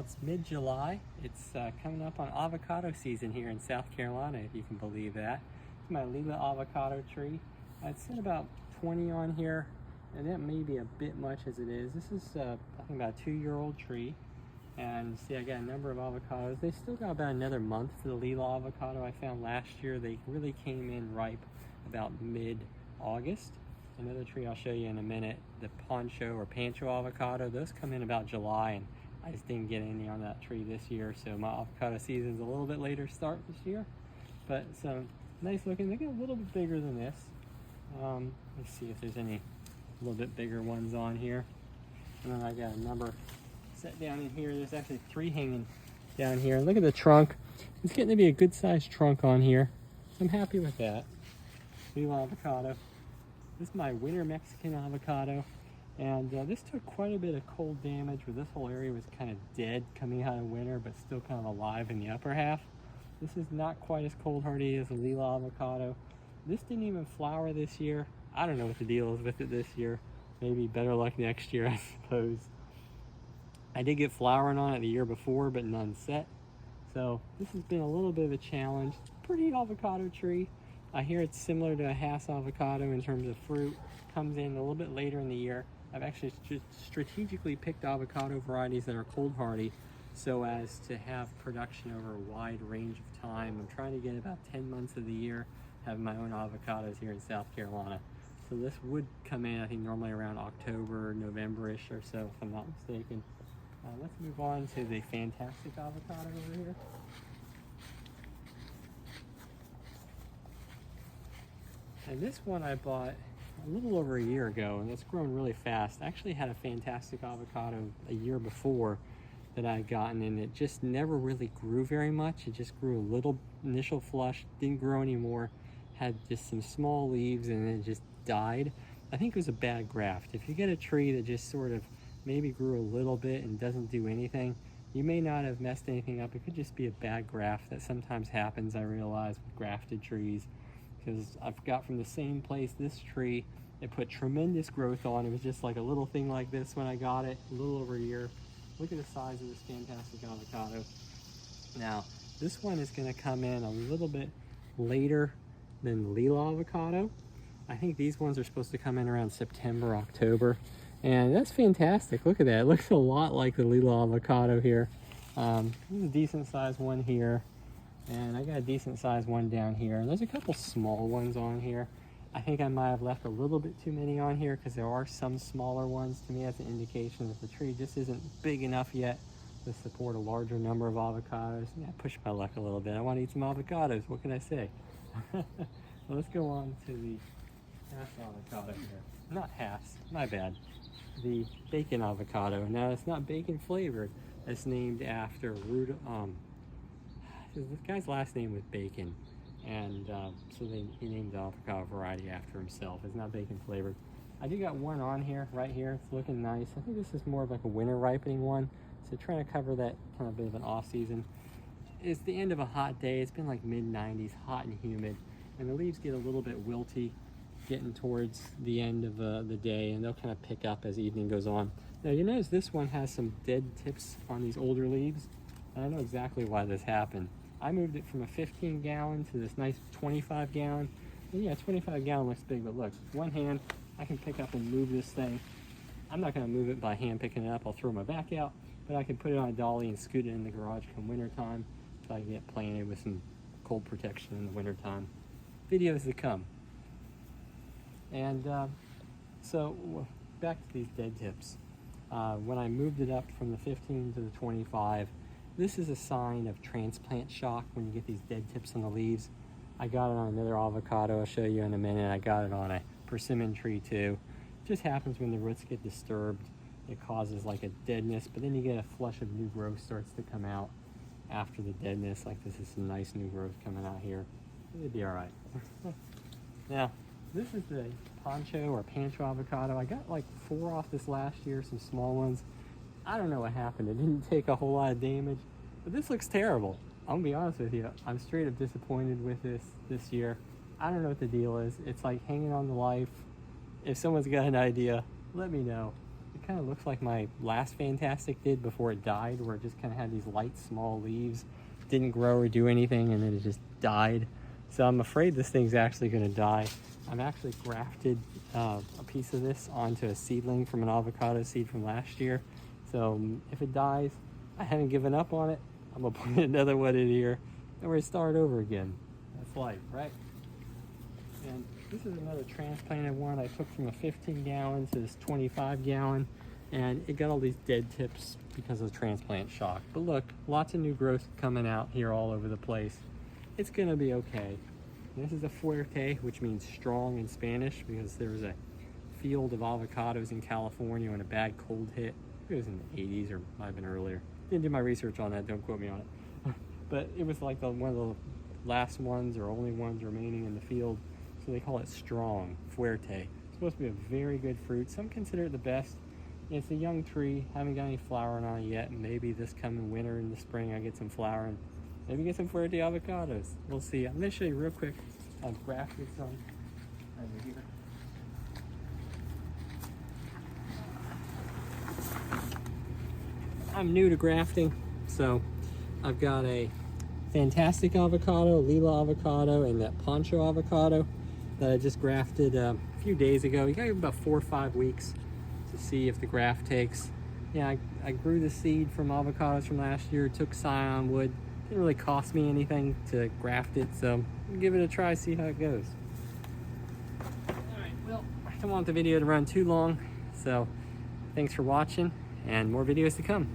it's mid-July. It's coming up on avocado season here in South Carolina, if you can believe that. It's my Leela avocado tree. It's at about 20 on here, and that may be a bit much as it is. This is, I think, about a 2-year-old tree. And see, I got a number of avocados. They still got about another month for the Leela avocado. I found last year they really came in ripe about mid-August. Another tree I'll show you in a minute, the Poncho or Poncho avocado, those come in about July, and I just didn't get any on that tree this year, so my avocado season's a little bit later start this year. But some nice looking, they get a little bit bigger than this. Let's see if there's any little bit bigger ones on here. And then I got a number set down in here. There's actually 3 hanging down here. Look at the trunk. It's getting to be a good sized trunk on here. So I'm happy with that. Leela avocado. This is my winter Mexican avocado, and this took quite a bit of cold damage where this whole area was kind of dead coming out of winter, but still kind of alive in the upper half. This is not quite as cold hardy as the Leela avocado. This didn't even flower this year. I don't know what the deal is with it this year. Maybe better luck next year, I suppose. I did get flowering on it the year before, but none set. So this has been a little bit of a challenge. Pretty avocado tree. I hear it's similar to a Hass avocado in terms of fruit. Comes in a little bit later in the year. I've actually strategically picked avocado varieties that are cold hardy so as to have production over a wide range of time. I'm trying to get about 10 months of the year, having my own avocados here in South Carolina. So this would come in, I think, normally around October, November-ish or so, if I'm not mistaken. Let's move on to the fantastic avocado over here. And this one I bought a little over a year ago, and it's grown really fast. I actually had a fantastic avocado a year before that I had gotten, and it just never really grew very much. It just grew a little initial flush, didn't grow anymore, had just some small leaves, and then it just died. I think it was a bad graft. If you get a tree that just sort of maybe grew a little bit and doesn't do anything, you may not have messed anything up. It could just be a bad graft. That sometimes happens, I realize, with grafted trees. Because I've got from the same place this tree, it put tremendous growth on. It was just like a little thing like this when I got it, a little over a year. Look at the size of this fantastic avocado. Now, this one is going to come in a little bit later than the Leela avocado. I think these ones are supposed to come in around September, October. And that's fantastic. Look at that. It looks a lot like the Leela avocado here. This is a decent sized one here. And I got a decent sized one down here. And there's a couple small ones on here. I think I might have left a little bit too many on here because there are some smaller ones. To me, that's an indication that the tree just isn't big enough yet to support a larger number of avocados. Yeah, I pushed my luck a little bit. I want to eat some avocados. What can I say? Well, let's go on to the Hass avocado here. Not Hass, my bad. The bacon avocado. Now, it's not bacon flavored. It's named after this guy's last name was Bacon, and so he named the avocado variety after himself. It's not bacon flavored. I do got one on here, right here. It's looking nice. I think this is more of like a winter ripening one, so trying to cover that kind of bit of an off season. It's the end of a hot day. It's been like mid-90s, hot and humid, and the leaves get a little bit wilty getting towards the end of the day, and they'll kind of pick up as evening goes on. Now you notice this one has some dead tips on these older leaves, and I know exactly why this happened. I moved it from a 15 gallon to this nice 25 gallon. And yeah, 25 gallon looks big, but look, one hand, I can pick up and move this thing. I'm not gonna move it by hand picking it up. I'll throw my back out, but I can put it on a dolly and scoot it in the garage come winter time so I can get planted with some cold protection in the winter time. Videos to come. And so back to these dead tips. When I moved it up from the 15 to the 25, this is a sign of transplant shock when you get these dead tips on the leaves. I got it on another avocado I'll show you in a minute. I got it on a persimmon tree too. It just happens when the roots get disturbed. It causes like a deadness, but then you get a flush of new growth starts to come out after the deadness. Like this is some nice new growth coming out here. It'd be all right. Now, this is the Poncho or Poncho avocado. I got like 4 off this last year, some small ones. I don't know what happened. It didn't take a whole lot of damage, but this looks terrible. I'm gonna be honest with you. I'm straight up disappointed with this year. I don't know what the deal is. It's like hanging on to life. If someone's got an idea, let me know. It kind of looks like my last Fantastic did before it died, where it just kind of had these light, small leaves, didn't grow or do anything, and then it just died. So I'm afraid this thing's actually going to die. I've actually grafted a piece of this onto a seedling from an avocado seed from last year. So if it dies, I haven't given up on it. I'm gonna put another one in here and we're gonna start over again. That's life, right? And this is another transplanted one I took from a 15 gallon to this 25 gallon, and it got all these dead tips because of the transplant shock. But look, lots of new growth coming out here all over the place. It's gonna be okay. This is a Fuerte, which means strong in Spanish, because there was a field of avocados in California when a bad cold hit. It was in the 80s or might have been earlier. Didn't do my research on that, don't quote me on it. But it was like one of the last ones or only ones remaining in the field. So they call it strong, Fuerte. It's supposed to be a very good fruit. Some consider it the best. It's a young tree, haven't got any flowering on it yet. Maybe this coming winter and the spring I get some flowering. Maybe get some Fuerte avocados. We'll see. I'm gonna show you real quick. I've grafted some over here. I'm new to grafting, so I've got a Fantastic avocado, Leela avocado, and that Poncho avocado that I just grafted a few days ago. You got about 4 or 5 weeks to see if the graft takes. Yeah, I grew the seed from avocados from last year, took scion wood. Didn't really cost me anything to graft it, so I'll give it a try, see how it goes. Alright, well, I don't want the video to run too long, so thanks for watching, and more videos to come.